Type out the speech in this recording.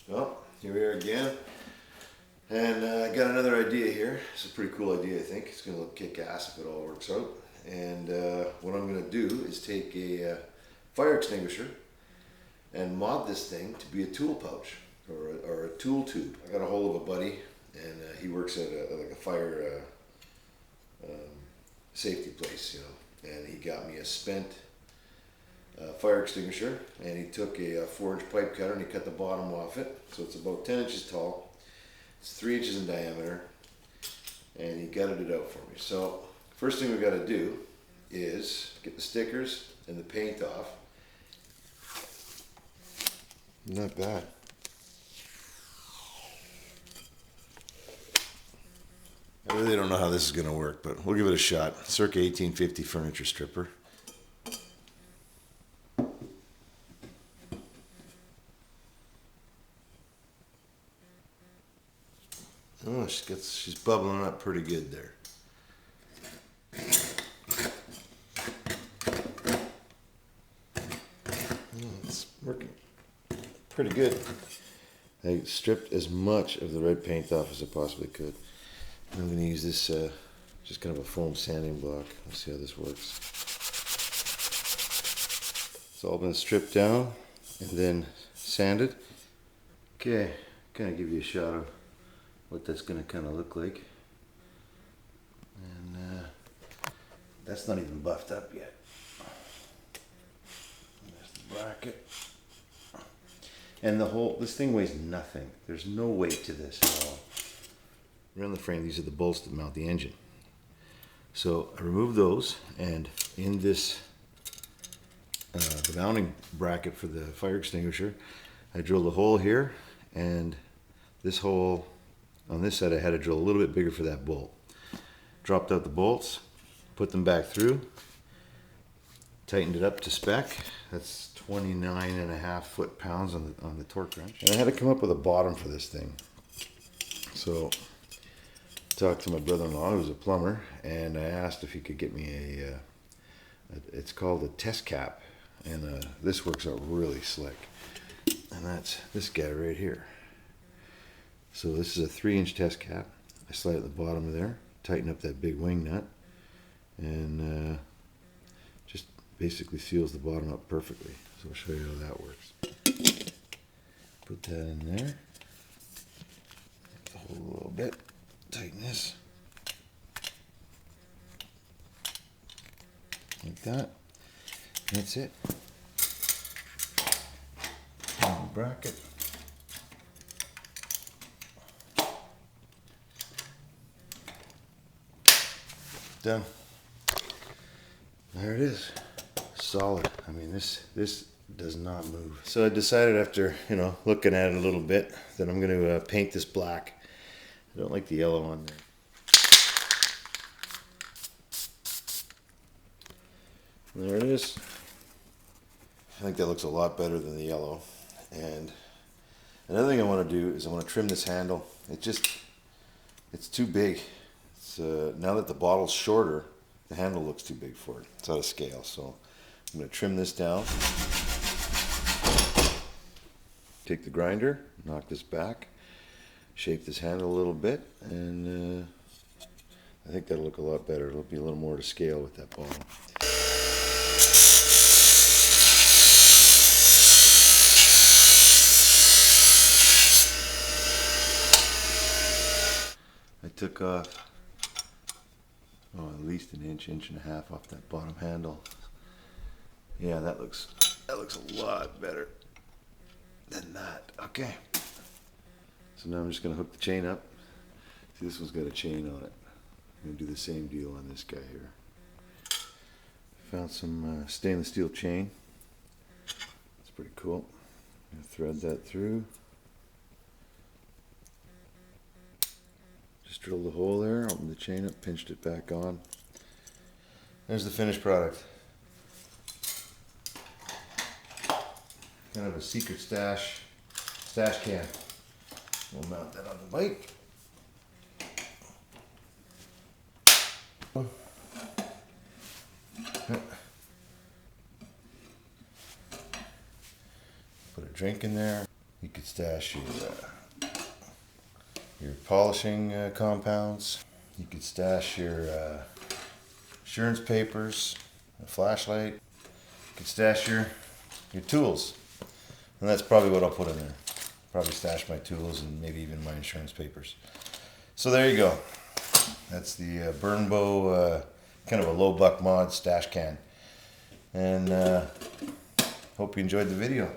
Well, here we are again, and I got another idea here. It's a pretty cool idea, I think. It's going to look kick-ass if it all works out. And what I'm going to do is take a fire extinguisher and mod this thing to be a tool pouch or a tool tube. I got a hold of a buddy, and he works at like a fire safety place, you know, and he got me a spent fire extinguisher, and he took a 4-inch pipe cutter and he cut the bottom off it, so it's about 10 inches tall, it's 3 inches in diameter, and he gutted it out for me. So first thing we got to do is get the stickers and the paint off. Not bad. I really don't know how this is going to work, but we'll give it a shot. Circa 1850 furniture stripper. Oh, she's bubbling up pretty good there. It's working pretty good. I stripped as much of the red paint off as I possibly could. I'm going to use this just kind of a foam sanding block. Let's see how this works. It's all been stripped down and then sanded. Okay, kind of give you a shot of what that's going to kind of look like. And that's not even buffed up yet. There's the bracket. And this thing weighs nothing. There's no weight to this at all. Around the frame, these are the bolts that mount the engine. So I removed those, and in this, the mounting bracket for the fire extinguisher, I drilled a hole here, and this hole on this side I had to drill a little bit bigger for that bolt. Dropped out the bolts, put them back through, tightened it up to spec. That's 29.5 foot-pounds on the torque wrench. And I had to come up with a bottom for this thing. So talked to my brother-in-law, who's a plumber, and I asked if he could get me it's called a test cap, and this works out really slick. And that's this guy right here. So this is a 3-inch test cap. I slide at the bottom of there, tighten up that big wing nut, and just basically seals the bottom up perfectly. So I'll show you how that works. Put that in there. Hold a little bit. Tighten this. Like that. That's it. And the bracket. Done. There it is. Solid. I mean, this does not move. So I decided after, looking at it a little bit, that I'm going to paint this black. I don't like the yellow on there. There it is. I think that looks a lot better than the yellow. And another thing I want to do is I want to trim this handle. It's too big. Now that the bottle's shorter, the handle looks too big for it. It's out of scale, so I'm going to trim this down. Take the grinder, knock this back, shape this handle a little bit, and I think that'll look a lot better. It'll be a little more to scale with that bottle. I took off at least an inch and a half off that bottom handle. Yeah, that looks a lot better than that. Okay. So now I'm just going to hook the chain up. See, this one's got a chain on it. I'm going to do the same deal on this guy here. Found some stainless steel chain. It's pretty cool. I'm going to thread that through. Just drilled the hole there, opened the chain up, pinched it back on. There's the finished product. Kind of a secret stash can. We'll mount that on the bike. Put a drink in there. You could stash your polishing compounds. You could stash your insurance papers, a flashlight. You could stash your tools. And that's probably what I'll put in there. Probably stash my tools and maybe even my insurance papers. So there you go. That's the Bernbo kind of a low buck mod stash can. And hope you enjoyed the video.